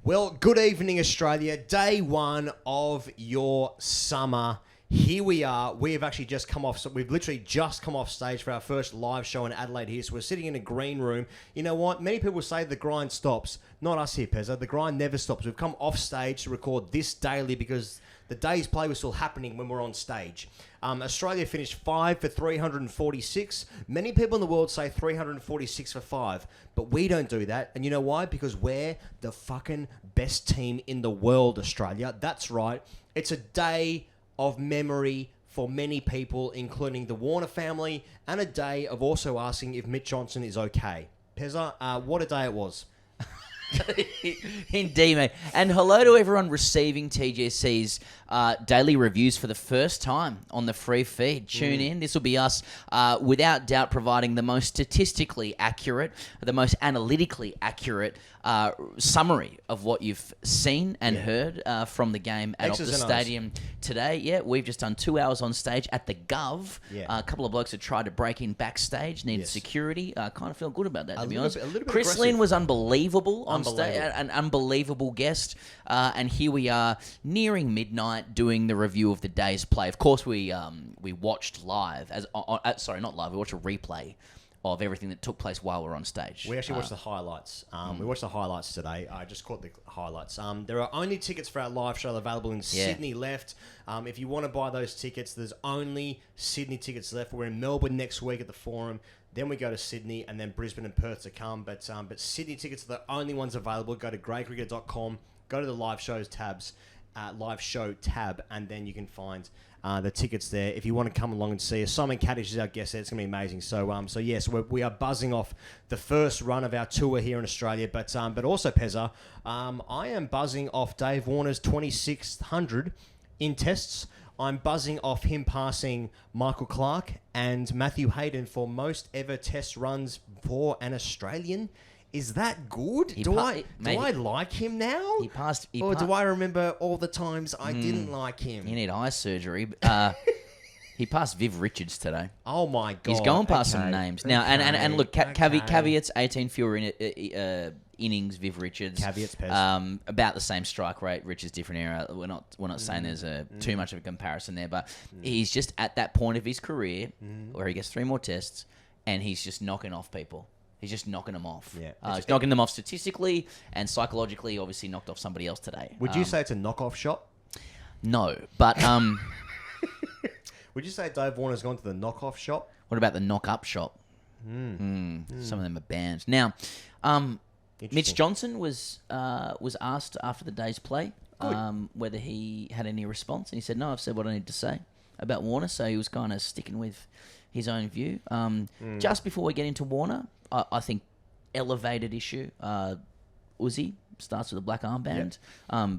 Well, good evening, Australia. Day one of your summer. Here we are. We have actually just come off. So we've literally just come off stage for our first live show in Adelaide here. So we're sitting in a green room. You know what? Many people say the grind stops. Not us here, Pezza. The grind never stops. We've come off stage to record this daily because the day's play was still happening when we're on stage. Australia finished 5 for 346. Many people in the world say 346 for 5, but we don't do that. And you know why? Because we're the fucking best team in the world, Australia. That's right. It's a day of memory for many people, including the Warner family, and a day of also asking if Mitch Johnson is okay. Pezza, what a day it was. Indeed, mate. And hello to everyone receiving TGC's daily reviews for the first time on the free feed. Tune in. This will be us, without doubt, providing the most statistically accurate, the most analytically accurate summary of what you've seen and heard from the game at Optus Stadium today. Yeah, we've just done 2 hours on stage at the Gov. A couple of blokes had tried to break in backstage, needed security. Kind of feel good about that, to be honest. Chris Lynn was unbelievable on stage, an unbelievable guest. And here we are, nearing midnight, doing the review of the day's play. Of course, we watched live, not live, we watched a replay of everything that took place while we're on stage. We actually watched the highlights. We watched the highlights today. I just caught the highlights. There are only tickets for our live show available in Sydney left. If you want to buy those tickets, there's only Sydney tickets left. We're in Melbourne next week at the Forum. Then we go to Sydney and then Brisbane and Perth to come. But Sydney tickets are the only ones available. Go to greycricket.com, go to the live show tab, and then you can find the tickets there if you want to come along and see us. Simon Kaddish is our guest there. It's going to be amazing. So yes, we are buzzing off the first run of our tour here in Australia. But also, Pezza, I am buzzing off Dave Warner's 2600 in tests. I'm buzzing off him passing Michael Clark and Matthew Hayden for most ever test runs for an Australian. Is that good? Do I like him now? Do I remember all the times I didn't like him? You need eye surgery. He passed Viv Richards today. Oh my God. He's going past some names. Now, and look, caveats, 18 fewer innings, Viv Richards. Caveats, Pez. About the same strike rate, Richards different era. We're not saying there's too much of a comparison there, but he's just at that point of his career where he gets 3 more tests and he's just knocking off people. He's just knocking them off. Yeah. He's knocking them off statistically and psychologically. Obviously, knocked off somebody else today. Would you say it's a knockoff shot? No, but would you say Dave Warner's gone to the knockoff shot? What about the knock-up shot? Some of them are banned. Now, Mitch Johnson was asked after the day's play whether he had any response, and he said, "No, I've said what I need to say about Warner." So he was kind of sticking with his own view. Just before we get into Warner, I think elevated issue. Uzi starts with a black armband. Yep.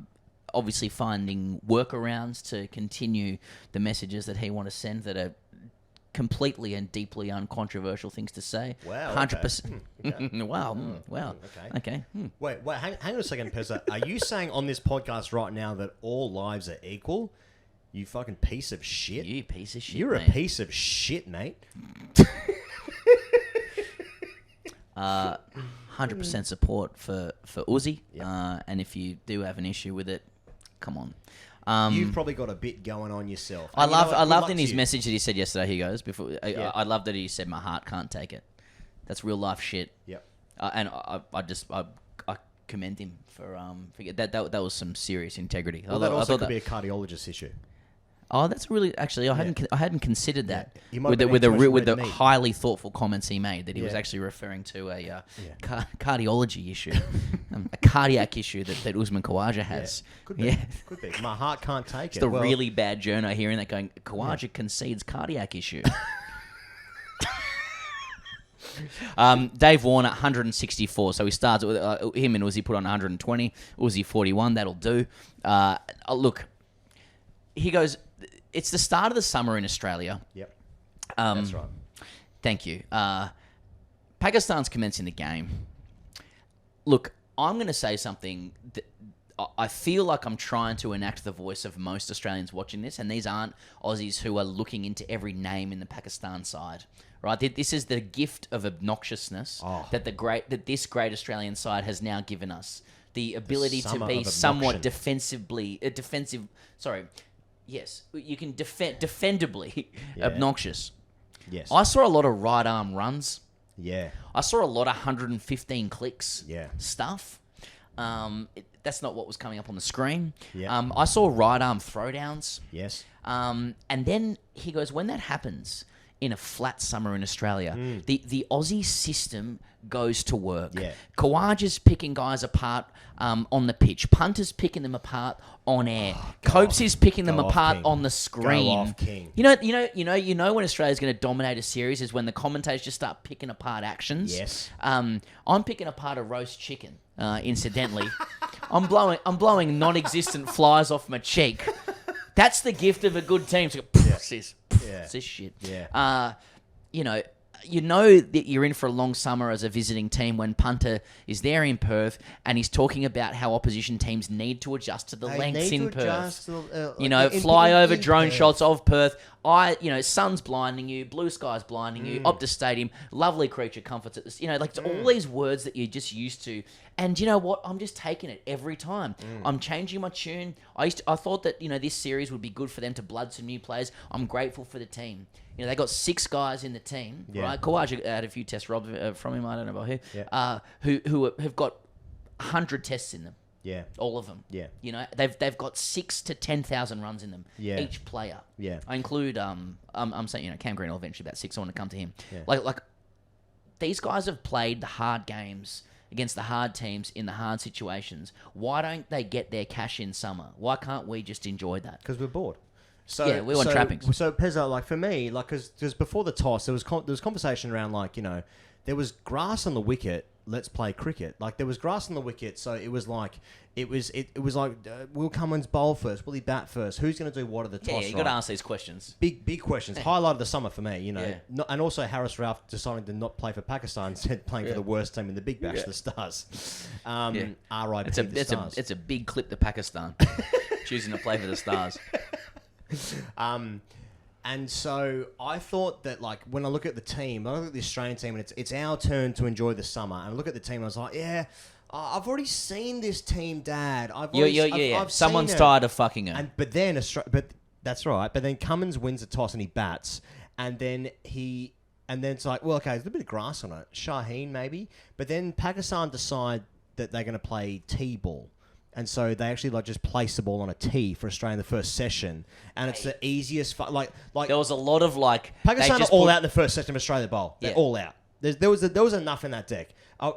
Obviously finding workarounds to continue the messages that he wants to send that are completely and deeply uncontroversial things to say. Wow. 100%. Okay. Wow. Okay. Wait, hang on a second, Pezza. Are you saying on this podcast right now that all lives are equal? You fucking piece of shit. You piece of shit, You're mate. a piece of shit, mate. 100% support for Uzi. Yep. And if you do have an issue with it, come on. You've probably got a bit going on yourself. I loved in his message that he said yesterday. He goes I love that he said, "My heart can't take it." That's real life shit. Yep. And I commend him for that was some serious integrity. Well, that also could be a cardiologist issue. Oh, that's really actually I hadn't considered that with the highly thoughtful comments he made that he was actually referring to a cardiology issue, a cardiac issue that Usman Khawaja has. Could be. My heart can't take it. It's the really bad journo hearing that going Khawaja concedes cardiac issue. Dave Warner 164, so he starts with him and Uzi put on 120, Uzi 41. That'll do. Look, he goes. It's the start of the summer in Australia. Yep. That's right. Thank you. Pakistan's commencing the game. Look, I'm going to say something that I feel like I'm trying to enact the voice of most Australians watching this, and these aren't Aussies who are looking into every name in the Pakistan side. Right? This is the gift of obnoxiousness that this great Australian side has now given us the ability to summer be of somewhat obnoxion. defensive. Sorry, yes, you can defendably Yeah. obnoxious. Yes. I saw a lot of right arm runs. Yeah. I saw a lot of 115 clicks Yeah. stuff. That's not what was coming up on the screen. Yeah. I saw right arm throwdowns. Yes. And then he goes, when that happens in a flat summer in Australia, the Aussie system goes to work. Yeah. Kawaja's picking guys apart on the pitch. Punter's picking them apart on air. Copes is picking them Go off, apart King. on the screen. Go off, King. You know when Australia's going to dominate a series is when the commentators just start picking apart actions. Yes. I'm picking apart a roast chicken. Incidentally, I'm blowing non-existent flies off my cheek. That's the gift of a good team. So, it's this shit. Yeah. You know that you're in for a long summer as a visiting team when Punter is there in Perth and he's talking about how opposition teams need to adjust to the lengths in Perth. Fly over drone shots of Perth. Sun's blinding you, blue sky's blinding you, Optus Stadium, lovely creature comforts. It's all these words that you're just used to. And you know what? I'm just taking it every time. I'm changing my tune. I thought that this series would be good for them to blood some new players. I'm grateful for the team. They got 6 guys in the team, right? Kawaja had a few tests robbed from him. I don't know about who have got 100 tests in them. Yeah. All of them. Yeah. They've got 6 to 10,000 runs in them. Yeah. Each player. Yeah. I include I'm saying Cam Green will eventually about 6. I want to come to him. Yeah. Like these guys have played the hard games against the hard teams in the hard situations. Why don't they get their cash in summer? Why can't we just enjoy that? Because we're bored. So, yeah, we want trappings. So Pezzo, for me, because before the toss, there was conversation around there was grass on the wicket. Let's play cricket. There was grass on the wicket, so it was like will Cummins bowl first? Will he bat first? Who's going to do what at the toss? Yeah, you got to ask these questions. Big questions. Highlight of the summer for me, and also Harris Ralph deciding to not play for Pakistan, instead playing for the worst team in the Big Bash, the Stars. R.I.P. the Stars. It's a big clip to Pakistan choosing to play for the Stars. And so I thought that, when I look at the team, I look at the Australian team, and it's our turn to enjoy the summer. And I look at the team, and I was like, I've already seen this team, Dad. I've Someone's seen it. tired of fucking her. But that's right. But then Cummins wins the toss and he bats, and then it's like, well, okay, there's a bit of grass on it. Shaheen maybe, but then Pakistan decide that they're going to play T-ball. And so they actually just place the ball on a tee for Australia in the first session, and it's the easiest. There was a lot of Pakistan are all out in the first session of Australia Bowl. They're all out. There was enough in that deck.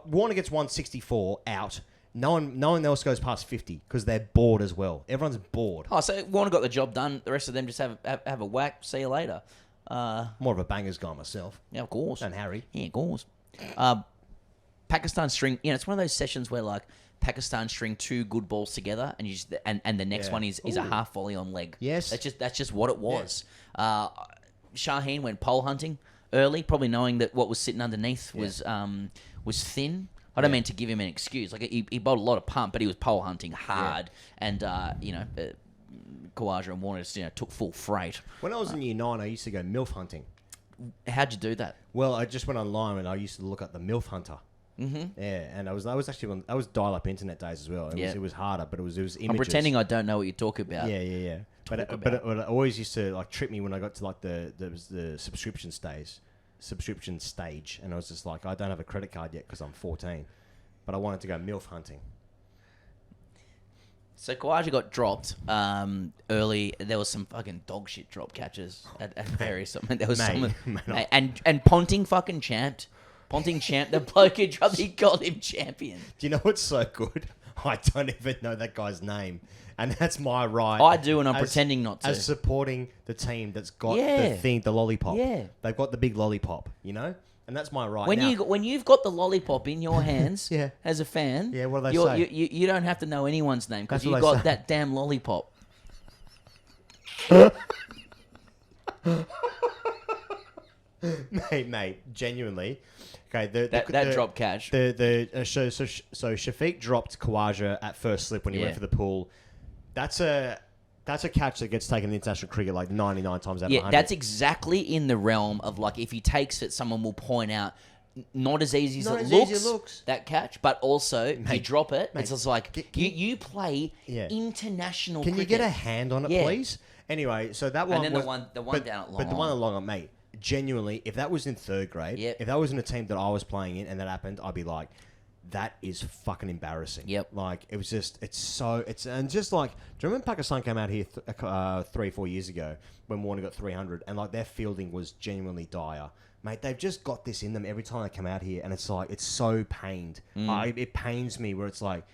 Warner gets 164 out. No one else goes past 50 because they're bored as well. Everyone's bored. Oh, so Warner got the job done. The rest of them just have a whack. See you later. More of a bangers guy myself. Yeah, of course. And Harry. Yeah, of course. Pakistan string. It's one of those sessions where Pakistan string 2 good balls together, and and the next one is a half volley on leg. Yes, that's just what it was. Yeah. Shaheen went pole hunting early, probably knowing that what was sitting underneath was thin. I don't mean to give him an excuse. He bowled a lot of pump, but he was pole hunting hard, and Kawaja and Warner just, took full freight. When I was in year 9, I used to go MILF hunting. How'd you do that? Well, I just went online and I used to look at the MILF hunter. Mm-hmm. Yeah, and I was actually I was dial-up internet days as well. It was harder, but it was images. I'm pretending I don't know what you talk about. Yeah. But it always used to trip me when I got to the subscription stage, and I was just like, I don't have a credit card yet because I'm 14, but I wanted to go MILF hunting. So Kawaja got dropped early. There was some fucking dog shit drop catches at various. There was and Ponting fucking champed. Ponting champ, the bloke who dropped, he called him champion. Do you know what's so good? I don't even know that guy's name. And that's my right. I do, and I'm pretending not to. As supporting the team that's got the lollipop. Yeah. They've got the big lollipop, And that's my right. When you've got the lollipop in your hands as a fan, what do they say? You don't have to know anyone's name because you've got that damn lollipop. Mate, genuinely. Okay, that drop catch. So Shafiq dropped Kawaja at first slip when he went for the pool. That's a catch that gets taken in international cricket 99 times out of 100. Yeah, that's exactly in the realm of if he takes it, someone will point out not as easy as Not it as looks, easy as it looks. that catch, but also you Mate, drop it. mate, It's just like can you play Yeah. international Can cricket. you get a hand on it, Yeah. please? Anyway, so that one And then was, the one down at Long But the one On. at Long On, mate, genuinely, if that was in third grade, Yep. if that was in a team that I was playing in and that happened, I'd be like, that is fucking embarrassing. Yep. Like, it was just, and just like, do you remember Pakistan came out here 3-4 years ago when Warner got 300 and like their fielding was genuinely dire? Mate, they've just got this in them every time they come out here and it's like, it's so pained. It pains me where it's like,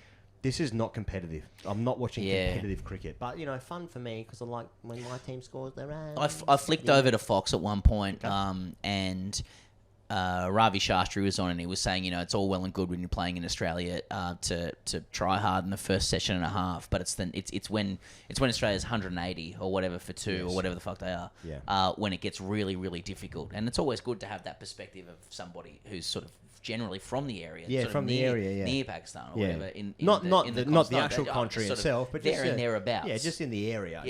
this is not competitive. I'm not watching competitive cricket. But, you know, fun for me because I like when my team scores their own. I flicked over to Fox at one point, and Ravi Shastri was on, and he was saying, you know, it's all well and good when you're playing in Australia to try hard in the first session and a half, but it's when Australia's 180 or whatever for two or whatever the fuck they are, when it gets really, really difficult. And it's always good to have that perspective of somebody who's sort of generally from the area, near Pakistan or whatever. Not the actual country itself, but there just and thereabouts. Yeah, just in the area.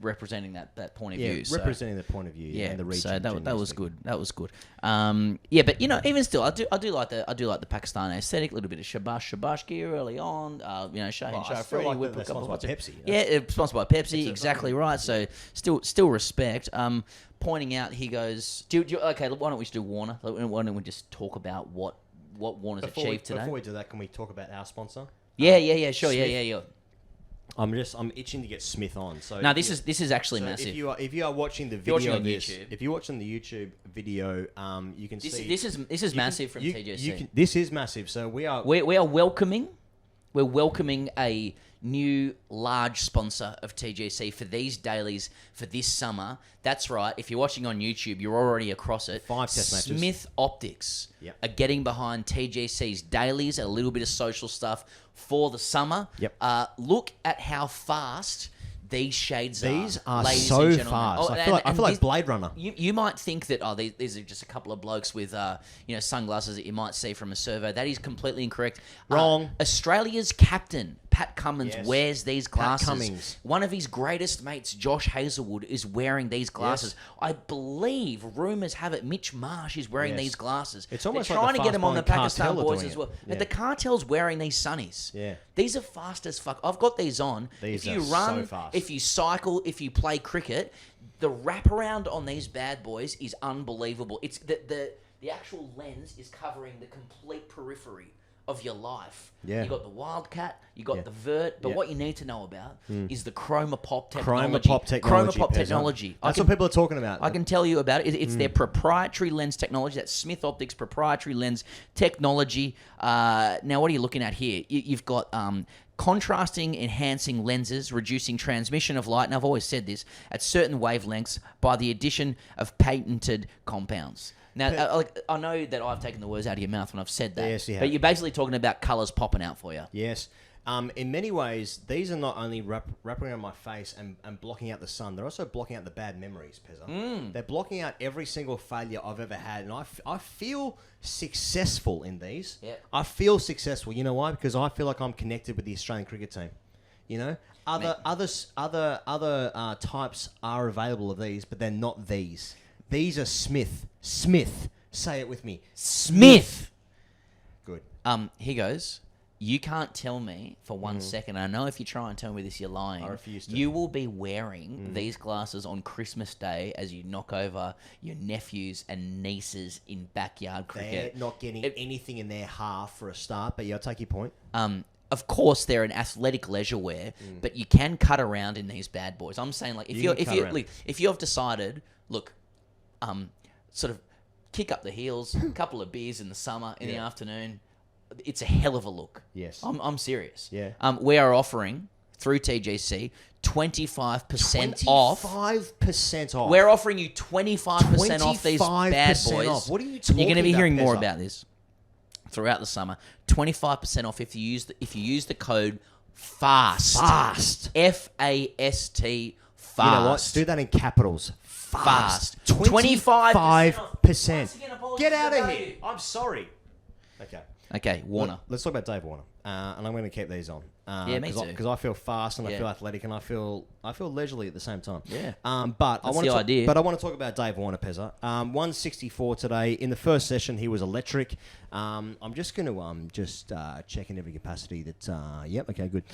Representing that point of Yeah, view. representing the point of view and the region. So that was good. That was good. But you know, even still, I do like the Pakistan aesthetic. A little bit of shabash gear early on. You know, Shaheen Shafri like whip they're a couple of sponsored by Pepsi. Yeah, sponsored by Pepsi. Exactly right. So still respect. Pointing out, he goes, okay, why don't we just do Warner? Why don't we just talk about what Warner's achieved today? Before we do that, can we talk about our sponsor? Yeah, sure, Smith. yeah. I'm itching to get Smith on. So no, this is actually massive. If you are watching the video of this, if you're watching the YouTube video, you can see this is massive from TGC. This is massive. So we are welcoming a new large sponsor of TGC for these dailies for this summer. That's right. If you're watching on YouTube, you're already across it. 5 test matches. Smith Optics are getting behind TGC's dailies, a little bit of social stuff for the summer. Yep. Look at how fast these shades are. These are ladies so and gentlemen. fast. Oh, I feel like Blade Runner. You might think that these are just a couple of blokes with sunglasses that you might see from a servo. That is completely incorrect. Wrong. Australia's captain Pat Cummins wears these glasses. Pat Cummins. One of his greatest mates, Josh Hazelwood, is wearing these glasses. Yes. I believe rumours have it Mitch Marsh is wearing these glasses. It's almost They're like trying the to get him on the fast Pakistan cartel are boys doing as well. it. Yeah. The cartel's wearing these sunnies. Yeah. These are fast as fuck. I've got these on. These if you are run, so fast. if you cycle, if you play cricket, the wraparound on these bad boys is unbelievable. It's the actual lens is covering the complete periphery of your life. Yeah. You got the Wildcat, you got the Vert, but what you need to know about is the Chroma Pop Chroma technology. Pop technology. That's what people are talking about. I can tell you about it. It's their proprietary lens technology. That's Smith Optics proprietary lens technology. Now, what are you looking at here? You've got contrasting, enhancing lenses, reducing transmission of light, and I've always said this, at certain wavelengths by the addition of patented compounds. Now, I know that I've taken the words out of your mouth when I've said that, Yes, you have. but you're basically talking about colours popping out for you. Yes. In many ways, these are not only wrapping around my face and blocking out the sun, they're also blocking out the bad memories, Pezza. They're blocking out every single failure I've ever had, and I feel successful in these. Yep. I feel successful. You know why? Because I feel like I'm connected with the Australian cricket team. You know, other types are available of these, but they're not these. These are Smith. Smith. Say it with me. Smith. Good. Here goes. You can't tell me for 1 second. I know if you try and tell me this, you're lying. I refuse to. You will be wearing these glasses on Christmas Day as you knock over your nephews and nieces in backyard cricket. They're not getting anything in their half for a start, but yeah, I'll take your point. Of course, they're an athletic leisure wear, but you can cut around in these bad boys. I'm saying, like, if you have decided, look, sort of kick up the heels, a couple of beers in the summer in the afternoon. It's a hell of a look. Yes. I'm serious. Yeah. We are offering, through TGC, 25% off. 25% off. We're offering you 25% off these bad boys. Off. What are you talking about? You're going to be hearing more Pezza? about this throughout the summer. 25% off if you use the code FAST. Fast. FAST. FAST. You know what? Do that in capitals. Fast. 25%. Get out of here. I'm sorry. Okay. Okay, Warner. Let's talk about Dave Warner. and I'm going to keep these on. Yeah, me too. Because I feel fast and I Yeah. feel athletic and I feel leisurely at the same time. Yeah. But That's the idea. But I want to talk about Dave Warner, Pezza. 164 today. In the first session, he was electric. I'm just going to just check in every capacity that. Yep. Okay. Good.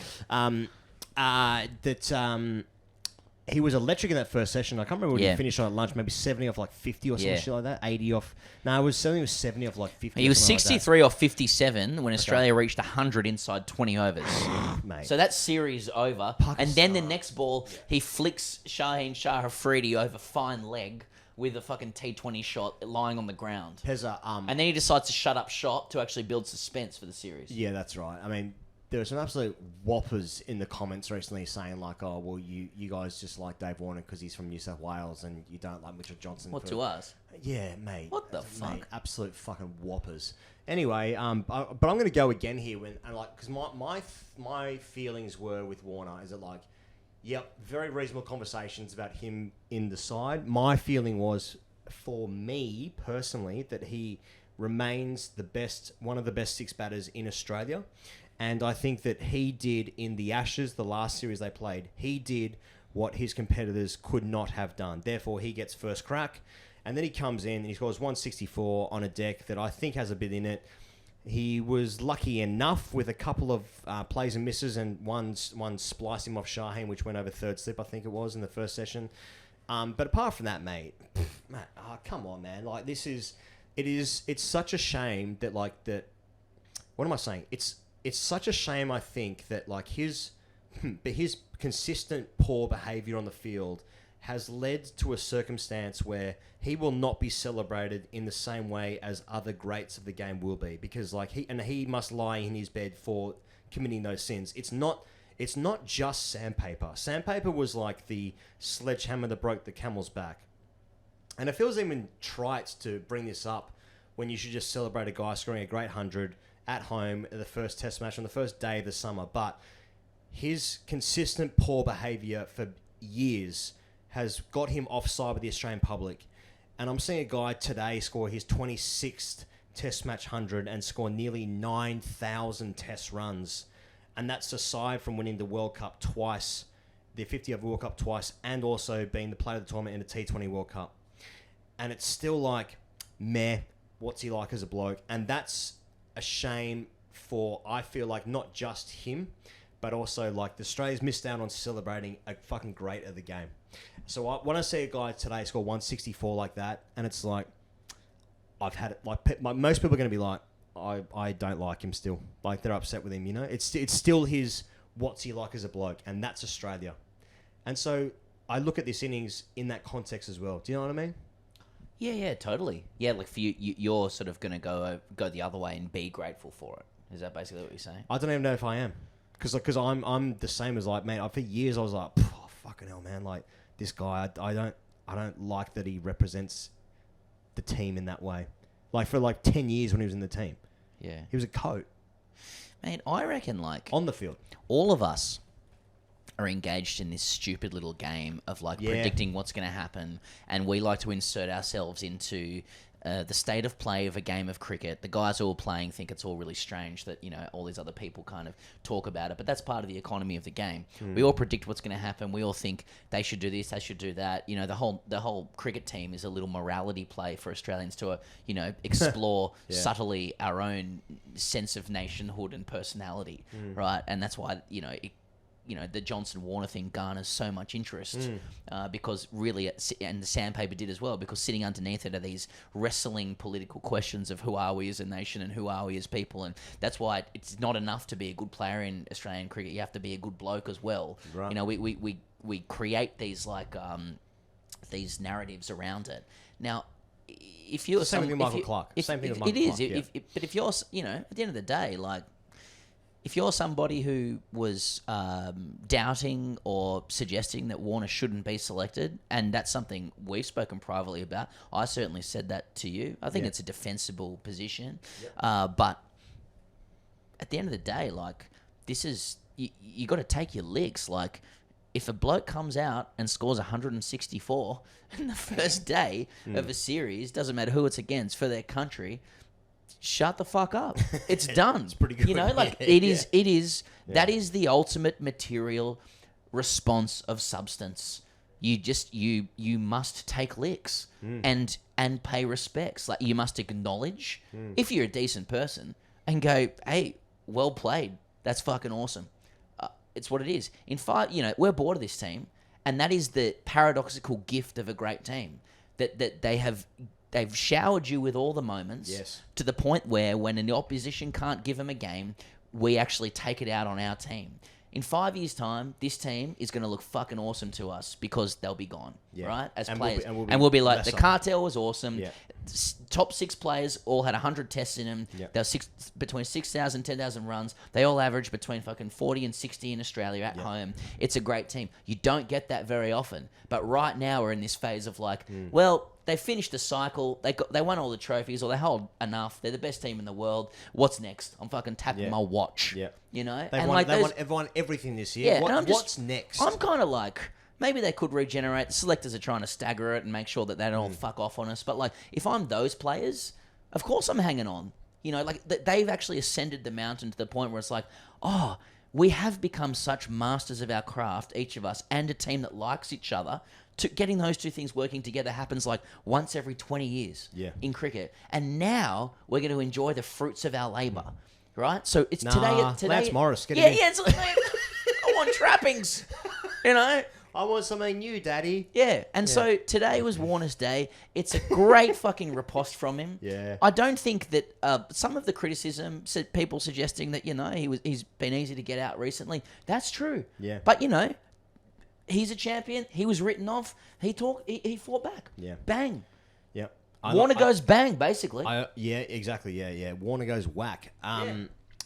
He was electric in that first session. I can't remember when he finished on at lunch. Maybe 70 off like 50 or something shit like that. 80 off. No, it was 70 off like 50. He was something like 63 off 57 when Australia reached 100 inside 20 overs. Mate. So that series over. And then the next ball, he flicks Shaheen Shah Afridi over fine leg with a fucking T20 shot lying on the ground. Pezza, And then he decides to shut up shop to actually build suspense for the series. Yeah, that's right. I mean, there were some absolute whoppers in the comments recently saying like, oh, well, you guys just like Dave Warner because he's from New South Wales and you don't like Mitchell Johnson. What, to us? Yeah, mate. What the fuck? Mate, absolute fucking whoppers. Anyway, but I'm going to go again here because my feelings were with Warner is that like, yep, very reasonable conversations about him in the side. My feeling was, for me personally, that he remains one of the best six batters in Australia. And I think that he did in the Ashes, the last series they played, he did what his competitors could not have done. Therefore, he gets first crack. And then he comes in and he scores 164 on a deck that I think has a bit in it. He was lucky enough with a couple of plays and misses and one splicing off Shaheen, which went over third slip, I think it was, in the first session. But apart from that, mate, come on, man. Like, it's such a shame that, like, that... What am I saying? It's such a shame, I think, that like his consistent poor behaviour on the field has led to a circumstance where he will not be celebrated in the same way as other greats of the game will be, because like he must lie in his bed for committing those sins. It's not just sandpaper. Sandpaper was like the sledgehammer that broke the camel's back, and it feels even trite to bring this up when you should just celebrate a guy scoring a great 100 at home at the first test match on the first day of the summer. But his consistent poor behaviour for years has got him offside with the Australian public. And I'm seeing a guy today score his 26th test match 100 and score nearly 9,000 test runs. And that's aside from winning the World Cup twice, the 50 over World Cup twice, and also being the player of the tournament in the T20 World Cup. And it's still like, meh, what's he like as a bloke? And that's a shame for, I feel like, not just him, but also like the Australia's missed out on celebrating a fucking great of the game. So when I see a guy today score 164 like that, and it's like, I've had it, like most people are going to be like, I don't like him still. Like, they're upset with him, you know? It's still his, what's he like as a bloke? And that's Australia. And so I look at this innings in that context as well. Do you know what I mean? Yeah, totally. Yeah, like for you're sort of going to go the other way and be grateful for it. Is that basically what you're saying? I don't even know if I am. Because I'm the same as like, man, for years I was like, oh, fucking hell, man. Like, this guy, I don't like that he represents the team in that way. Like, for like 10 years when he was in the team. Yeah. He was a coat. Man, I reckon like... On the field. All of us are engaged in this stupid little game of like predicting what's going to happen, and we like to insert ourselves into the state of play of a game of cricket. The guys who are playing think it's all really strange that, you know, all these other people kind of talk about it, but that's part of the economy of the game. We all predict what's going to happen. We all think they should do this, they should do that. You know, the whole cricket team is a little morality play for Australians to, you know, explore subtly our own sense of nationhood and personality, right? And that's why, you know, the Johnson-Warner thing garners so much interest because really, and the sandpaper did as well, because sitting underneath it are these wrestling political questions of who are we as a nation and who are we as people, and that's why it's not enough to be a good player in Australian cricket. You have to be a good bloke as well. Right. You know, we create these like these narratives around it. Now, if you're same thing with Michael Clark. Same thing with Michael Clark. It is. But if you're, you know, at the end of the day, like, if you're somebody who was doubting or suggesting that Warner shouldn't be selected, and that's something we've spoken privately about, I certainly said that to you. I think it's a defensible position. But at the end of the day, like, this is... You got to take your licks. Like, if a bloke comes out and scores 164 in the first day of a series, doesn't matter who it's against, for their country... shut the fuck up. It's done. It's pretty good. You know, like Yeah, it is. It is. That is the ultimate material response of substance. You must take licks and pay respects. Like you must acknowledge if you're a decent person and go, hey, well played. That's fucking awesome. It's what it is. In fact, you know, we're bored of this team, and that is the paradoxical gift of a great team that they've showered you with all the moments to the point where when an opposition can't give them a game, we actually take it out on our team. In 5 years' time, this team is going to look fucking awesome to us because they'll be gone, right? As players. We'll be like, the cartel was awesome. Yeah. Top 6 players all had 100 tests in them. Yeah. There were between 6,000, 10,000 runs. They all averaged between fucking 40 and 60 in Australia at home. It's a great team. You don't get that very often. But right now we're in this phase of like, well, they finished the cycle. They won all the trophies, or they hold enough. They're the best team in the world. What's next? I'm fucking tapping my watch. Yeah. You know? They won everything this year. Yeah, what's next? I'm kind of like, maybe they could regenerate. The selectors are trying to stagger it and make sure that they don't all fuck off on us. But like, if I'm those players, of course I'm hanging on. You know, like they've actually ascended the mountain to the point where it's like, oh, we have become such masters of our craft, each of us, and a team that likes each other. Getting those two things working together happens like once every 20 years in cricket. And now we're going to enjoy the fruits of our labour, right? So it's today. Lance Morris. It's like, I want trappings, you know? I want something new, Daddy. Yeah, and so today was Warner's Day. It's a great fucking riposte from him. Yeah. I don't think that some of the criticism, people suggesting that, you know, he's been easy to get out recently. That's true. Yeah. But, you know, he's a champion. He was written off. He fought back. Yeah. Bang. Yeah. Warner goes bang, basically. Yeah, exactly. Yeah. Warner goes whack.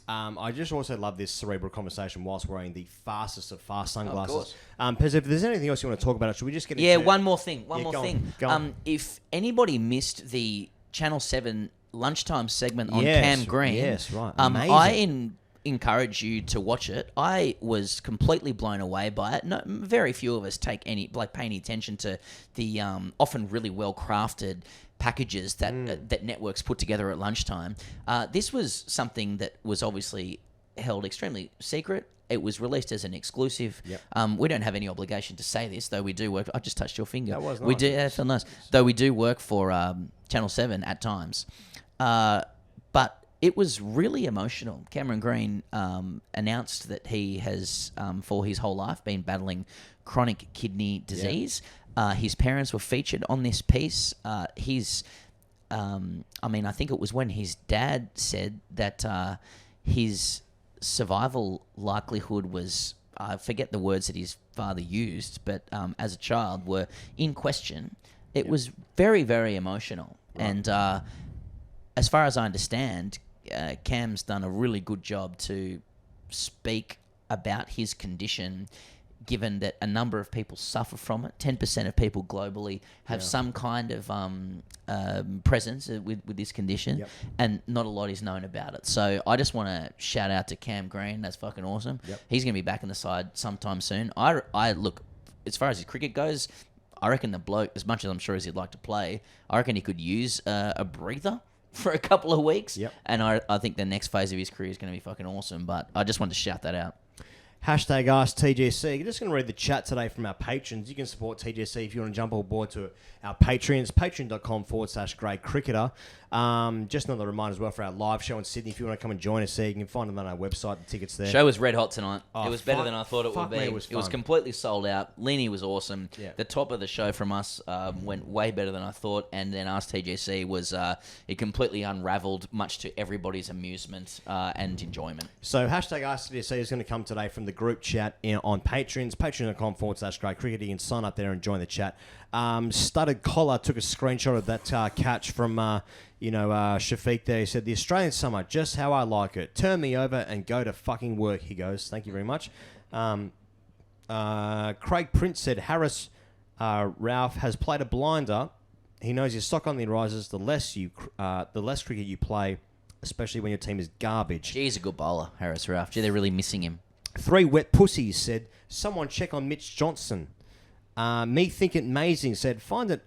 I just also love this cerebral conversation whilst wearing the fastest of fast sunglasses. Pez, if there's anything else you want to talk about, should we just get into... Yeah, one more thing. Go on. If anybody missed the Channel 7 lunchtime segment on Cam Green... Yes, right. I encourage you to watch it. I was completely blown away by it. No, very few of us pay any attention to the often really well-crafted packages that networks put together at lunchtime. This was something that was obviously held extremely secret. It was released as an exclusive. Yep. We don't have any obligation to say this, though we do work... I just touched your finger. That was nice. We do. That felt nice. Though we do work for Channel 7 at times. But it was really emotional. Cameron Green announced that he has, for his whole life, been battling chronic kidney disease. His parents were featured on this piece. I think it was when his dad said that his survival likelihood was, I forget the words that his father used, but as a child were in question. It was very, very emotional. Right. And as far as I understand, Cam's done a really good job to speak about his condition, given that a number of people suffer from it. 10% of people globally have some kind of presence with this condition, and not a lot is known about it. So I just want to shout out to Cam Green. That's fucking awesome. Yep. He's going to be back in the side sometime soon. I look, as far as his cricket goes, I reckon the bloke, as much as I'm sure as he'd like to play, I reckon he could use a breather for a couple of weeks. Yep. And I think the next phase of his career is going to be fucking awesome. But I just wanted to shout that out. Hashtag AskTGC. Just going to read the chat today from our patrons. You can support TGC if you want to jump on board to our Patreons, patreon.com/Grey Cricketer. Just another reminder as well for our live show in Sydney. If you want to come and join us there, you can find them on our website. The tickets there. Show was red hot tonight. It was better than I thought it would be. It was completely sold out. Leanie was awesome. Yeah. The top of the show from us went way better than I thought. And then AskTGC was it completely unravelled, much to everybody's amusement and enjoyment. So hashtag AskTGC is going to come today from the group chat on Patreons, patreon.com/Grey Cricketer. You can sign up there and join the chat. Studded Collar took a screenshot of that catch from Shafiq there. He said, "The Australian summer, just how I like it. Turn me over and go to fucking work," he goes. Thank you very much. Craig Prince said, Harris Ralph has played a blinder. He knows your stock only rises the less cricket you play, especially when your team is garbage. He's a good bowler, Harris Ralph. Gee, they're really missing him. 3 Wet Pussies said, someone check on Mitch Johnson. Me Thinking Amazing said, finding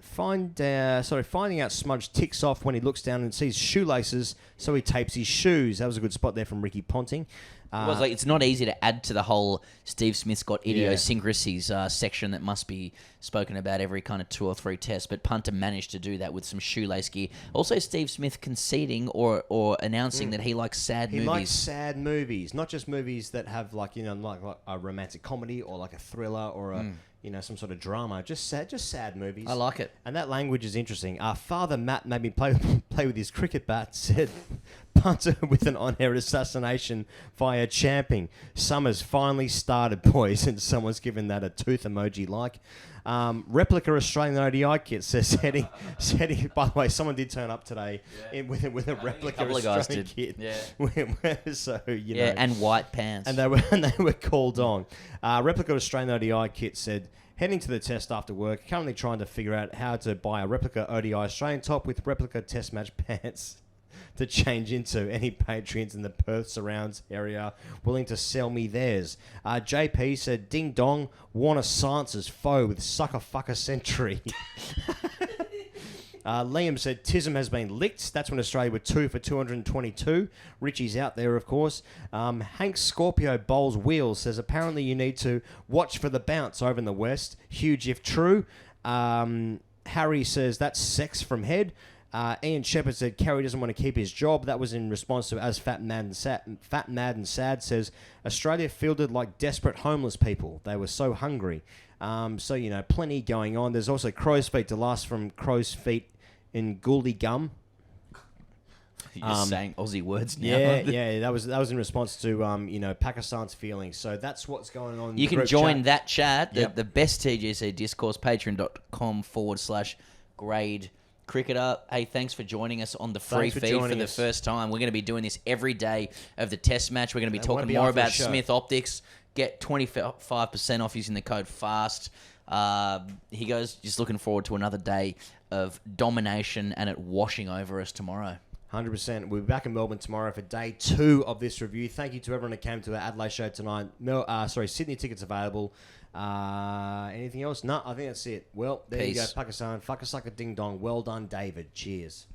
out Smudge ticks off when he looks down and sees shoelaces, so he tapes his shoes. That was a good spot there from Ricky Ponting. It's not easy to add to the whole Steve Smith's got idiosyncrasies section that must be spoken about every kind of 2 or 3 tests, but Punter managed to do that with some shoelace gear. Also, Steve Smith conceding or announcing that he likes sad movies. He likes sad movies, not just movies that have like a romantic comedy or like a thriller or a some sort of drama. Just sad movies. I like it. And that language is interesting. Father Matt made me play with his cricket bat. Said Punter with an on-air assassination via champing. Summer's finally started, boys, and someone's given that a tooth emoji like. Replica Australian ODI kit says heading. By the way, someone did turn up today with a replica Australian kit. Yeah. So and white pants. And they were called on. Replica Australian ODI kit said, heading to the test after work, currently trying to figure out how to buy a replica ODI Australian top with replica test match pants to change into. Any patrons in the Perth surrounds area willing to sell me theirs. JP said, ding dong, Warner silences foe with sucker fucker century. Liam said, Tism has been licked. That's when Australia were 2 for 222. Richie's out there, of course. Hank Scorpio bowls wheels says, apparently you need to watch for the bounce over in the West. Huge if true. Harry says, that's sex from head. Ian Shepherd said, Kerry doesn't want to keep his job. That was in response to, as Fat, Mad and Sad says, Australia fielded like desperate homeless people. They were so hungry. Plenty going on. There's also crow's feet to last from crow's feet in Gouldy Gum. You're saying Aussie words now. Yeah. That was in response to Pakistan's feelings. So that's what's going on. You can join that chat. The best TGC discourse, patreon.com/grade cricketer. Hey, thanks for joining us on the free feed for the first time. We're going to be doing this every day of the test match. We're going to be talking more about Smith Optics. Get 25% off using the code FAST. He goes, just looking forward to another day of domination and it washing over us tomorrow. 100%. We'll be back in Melbourne tomorrow for day 2 of this review. Thank you to everyone that came to our Adelaide show tonight. Sydney tickets available. Anything else? No, I think that's it. Well, there you go. Pakistan. Fuck a sucker ding dong. Well done, David. Cheers.